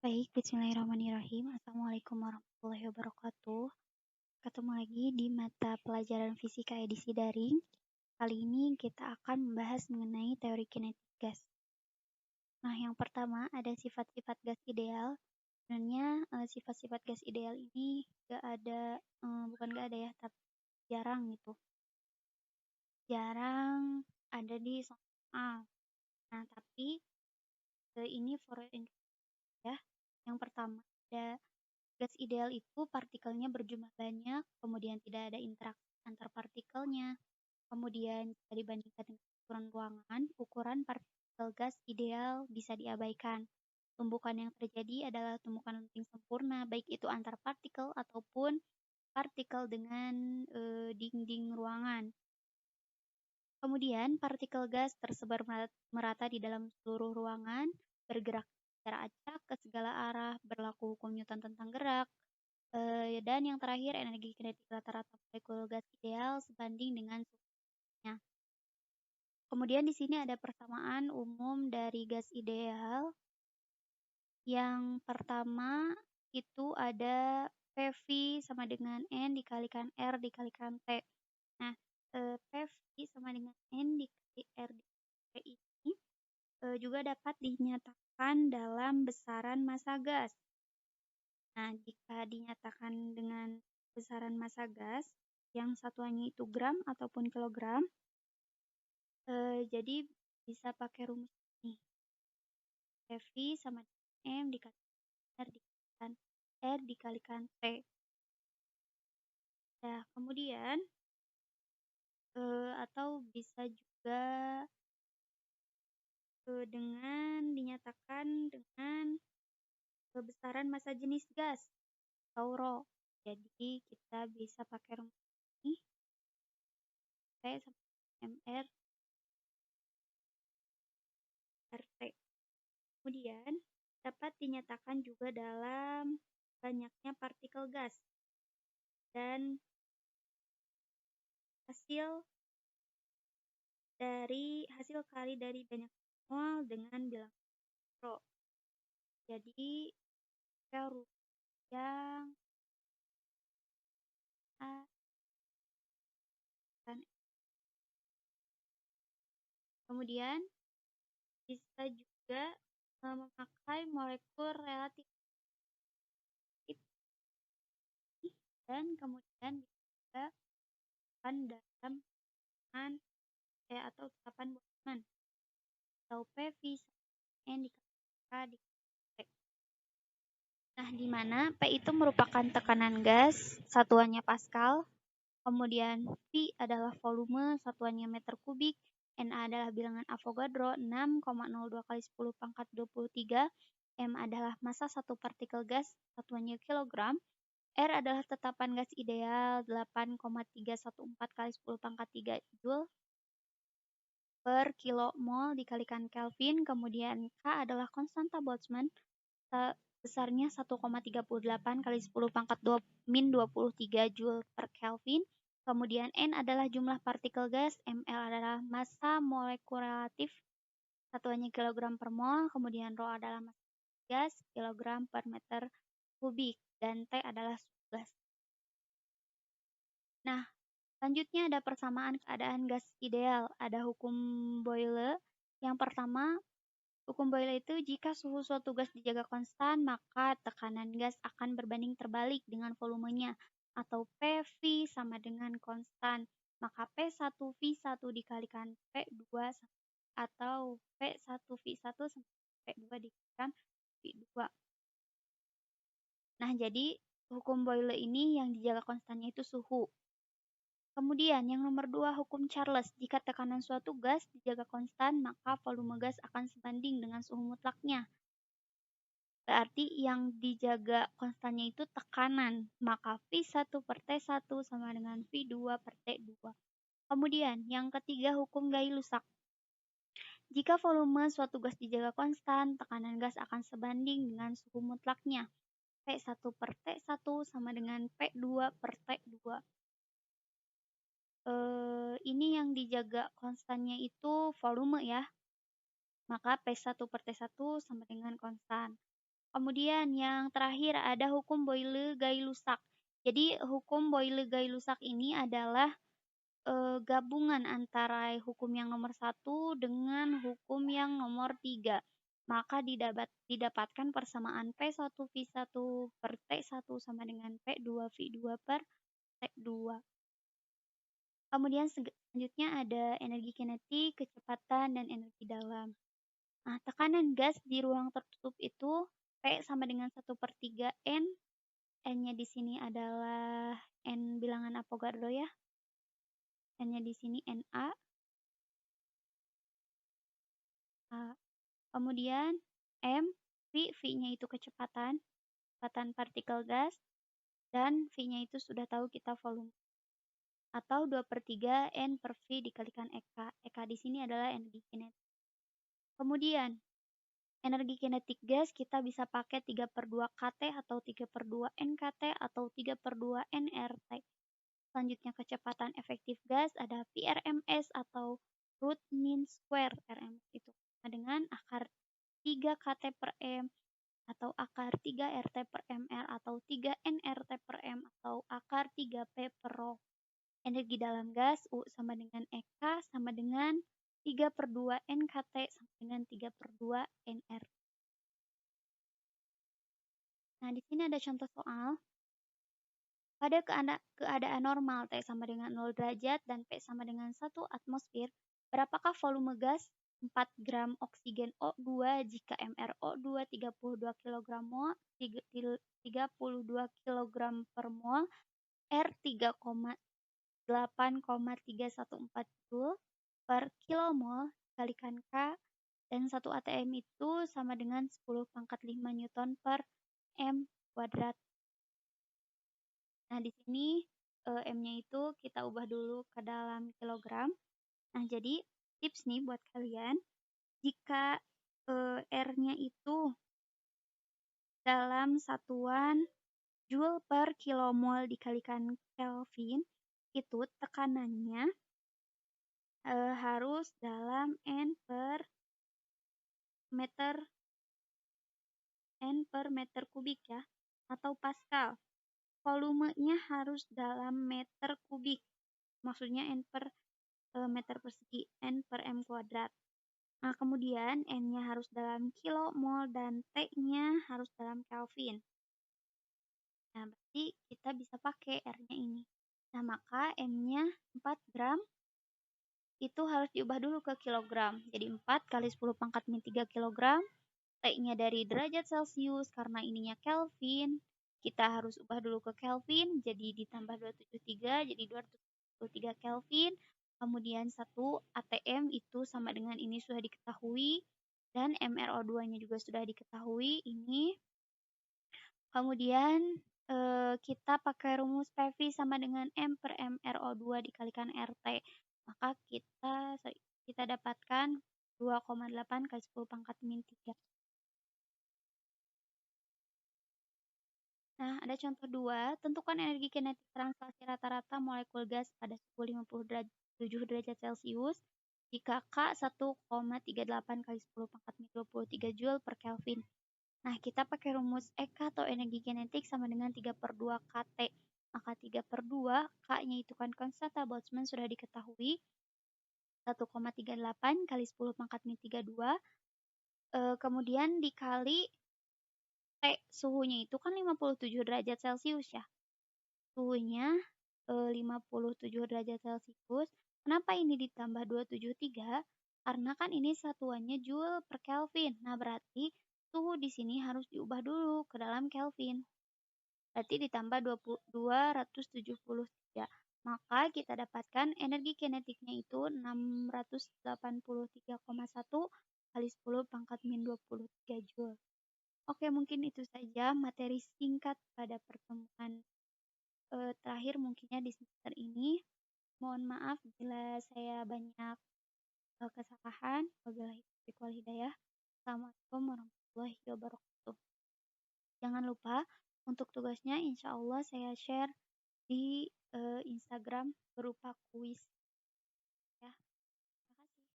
Baik, bismillahirrahmanirrahim. Assalamualaikum warahmatullahi wabarakatuh. Ketemu lagi di mata pelajaran fisika edisi daring. Kali ini kita akan membahas mengenai teori kinetik gas. Nah, yang pertama ada sifat-sifat gas ideal. Sebenarnya sifat-sifat gas ideal ini bukan gak ada ya, tapi jarang gitu. Jarang ada di soal. Nah, tapi ini for ya. Yang pertama ada gas ideal itu partikelnya berjumlah banyak, kemudian tidak ada interaksi antar partikelnya. Kemudian jika dibandingkan dengan ukuran ruangan, ukuran partikel gas ideal bisa diabaikan. Tumbukan yang terjadi adalah tumbukan lenting sempurna, baik itu antar partikel ataupun partikel dengan dinding ruangan. Kemudian partikel gas tersebar merata di dalam seluruh ruangan, bergerak secara acak ke segala arah, berlaku hukum Newton tentang gerak. Dan yang terakhir, energi kinetik rata-rata molekul gas ideal sebanding dengan suhunya. Kemudian di sini ada persamaan umum dari gas ideal. Yang pertama itu ada PV sama dengan N dikalikan R dikalikan T. Nah, PV sama dengan N dikali R dikali T ini juga dapat dinyatakan dalam besaran massa gas. Nah, jika dinyatakan dengan besaran massa gas yang satuannya itu gram ataupun kilogram, jadi bisa pakai rumus ini. PV sama dengan M dikalikan R dikalikan T. Nah, kemudian atau bisa juga dengan dinyatakan dengan besaran massa jenis gas atau rho. Jadi kita bisa pakai rumus ini P sama mR RT. Kemudian dapat dinyatakan juga dalam banyaknya partikel gas dan hasil kali dari banyak mol dengan bilangan rho. Jadi kita rumus yang A dan kemudian bisa juga memakai molekul relatif dan kemudian juga dalam atau tetapan Boltzmann atau PV N dikali T. Nah, di mana P itu merupakan tekanan gas, satuannya Pascal, kemudian V adalah volume, satuannya meter kubik, Na adalah bilangan Avogadro 6,02 kali 10 pangkat 23, M adalah massa satu partikel gas, satuannya kilogram, R adalah tetapan gas ideal 8,314 kali 10 pangkat 3 Joule per kilomol dikalikan Kelvin, kemudian K adalah konstanta Boltzmann besarnya 1,38 kali 10 pangkat 23 Joule per Kelvin. Kemudian N adalah jumlah partikel gas, ml adalah massa molekul relatif, satuannya kilogram per mol, kemudian rho adalah massa gas, kilogram per meter kubik, dan T adalah suhu gas. Nah, selanjutnya ada persamaan keadaan gas ideal. Ada hukum Boyle. Yang pertama, hukum Boyle itu jika suhu suatu gas dijaga konstan, maka tekanan gas akan berbanding terbalik dengan volumenya, atau PV sama dengan konstan. Maka P1V1 dikalikan P2 atau P1V1 sama P2 dikalikan V2. Nah, jadi hukum Boyle ini yang dijaga konstannya itu suhu. Kemudian yang nomor 2 hukum Charles, jika tekanan suatu gas dijaga konstan, maka volume gas akan sebanding dengan suhu mutlaknya. Berarti yang dijaga konstannya itu tekanan, maka V1 per T1 sama dengan V2 per T2. Kemudian yang ketiga hukum Gay-Lussac. Jika volume suatu gas dijaga konstan, tekanan gas akan sebanding dengan suhu mutlaknya. P1 per T1 sama dengan P2 per T2. Ini yang dijaga konstannya itu volume ya. Maka P1 per T1 sama dengan konstan. Kemudian yang terakhir ada hukum Boyle-Gay-Lussac. Jadi hukum Boyle-Gay-Lussac ini adalah gabungan antara hukum yang nomor satu dengan hukum yang nomor 3. Maka didapatkan persamaan P1V1 per T1 sama dengan P2V2 per T2. Kemudian selanjutnya ada energi kinetik, kecepatan, dan energi dalam. Nah, tekanan gas di ruang tertutup itu P sama dengan 1/3 N. N-nya di sini adalah N bilangan Avogadro ya. N-nya di sini Na. Kemudian M, V-nya itu kecepatan partikel gas, dan V-nya itu sudah tahu kita volume. Atau 2/3 N per V dikalikan EK. EK di sini adalah energi kinetik. Kemudian, energi kinetik gas kita bisa pakai 3/2 KT atau 3/2 NKT atau 3/2 nRT. Selanjutnya kecepatan efektif gas ada PRMS atau root mean square RMS itu sama dengan akar 3 KT per M atau akar 3 RT per MR atau 3 nRT per M atau akar 3 P per rho. Energi dalam gas U sama dengan EK sama dengan 3/2 NKT sama dengan 3/2 NR. Nah, di sini ada contoh soal. Pada keadaan normal T sama dengan 0 derajat dan P sama dengan 1 atmosfer, berapakah volume gas 4 gram oksigen O2 jika MrO2 32 kg mol, 32 kg per mol, R 3,8,314 Joule per kilomol dikalikan K, dan 1 atm itu sama dengan 10 pangkat 5 Newton per M kuadrat. Nah, di sini M-nya itu kita ubah dulu ke dalam kilogram. Nah, jadi tips nih buat kalian, jika R-nya itu dalam satuan Joule per kilomol dikalikan Kelvin, itu tekanannya harus dalam N per meter kubik ya, atau Pascal. Volumenya harus dalam meter kubik, maksudnya N per meter persegi, N per M kuadrat. Nah, kemudian N-nya harus dalam kilo, mol, dan T-nya harus dalam Kelvin. Nah, berarti kita bisa pakai R-nya ini. Nah, maka M-nya 4 gram itu harus diubah dulu ke kilogram. Jadi 4 kali 10 pangkat min 3 kilogram. T-nya dari derajat Celcius karena ininya Kelvin. Kita harus ubah dulu ke Kelvin, jadi ditambah 273, jadi 273 Kelvin. Kemudian 1 atm itu sama dengan ini sudah diketahui. Dan MrO2-nya juga sudah diketahui ini. Kemudian kita pakai rumus PV sama dengan M per MrO2 dikalikan RT. Maka kita dapatkan 2,8 kali 10 pangkat min 3. Nah, ada contoh 2. Tentukan energi kinetik translasi rata-rata molekul gas pada suhu 57 derajat Celcius jika K 1,38 kali 10 pangkat min 23 Joule per Kelvin. Nah, kita pakai rumus EK atau energi kinetik sama dengan 3/2 KT. Maka 3/2, K-nya itu kan konstanta Boltzmann sudah diketahui. 1,38 kali 10 pangkat min 32. Kemudian dikali T, suhunya itu kan 57 derajat Celcius ya. Suhunya 57 derajat Celcius. Kenapa ini ditambah 273? Karena kan ini satuannya Joule per Kelvin. Nah, berarti suhu di sini harus diubah dulu ke dalam Kelvin. Berarti ditambah 273. Maka kita dapatkan energi kinetiknya itu 683,1 kali 10 pangkat min 23 Joule. Oke, mungkin itu saja materi singkat pada pertemuan terakhir mungkinnya di semester ini. Mohon maaf bila saya banyak kesalahan. Wabillahi taufiq wal hidayah. Assalamualaikum warahmatullahi wabarakatuh. Jangan lupa untuk tugasnya insya Allah saya share di Instagram berupa kuis.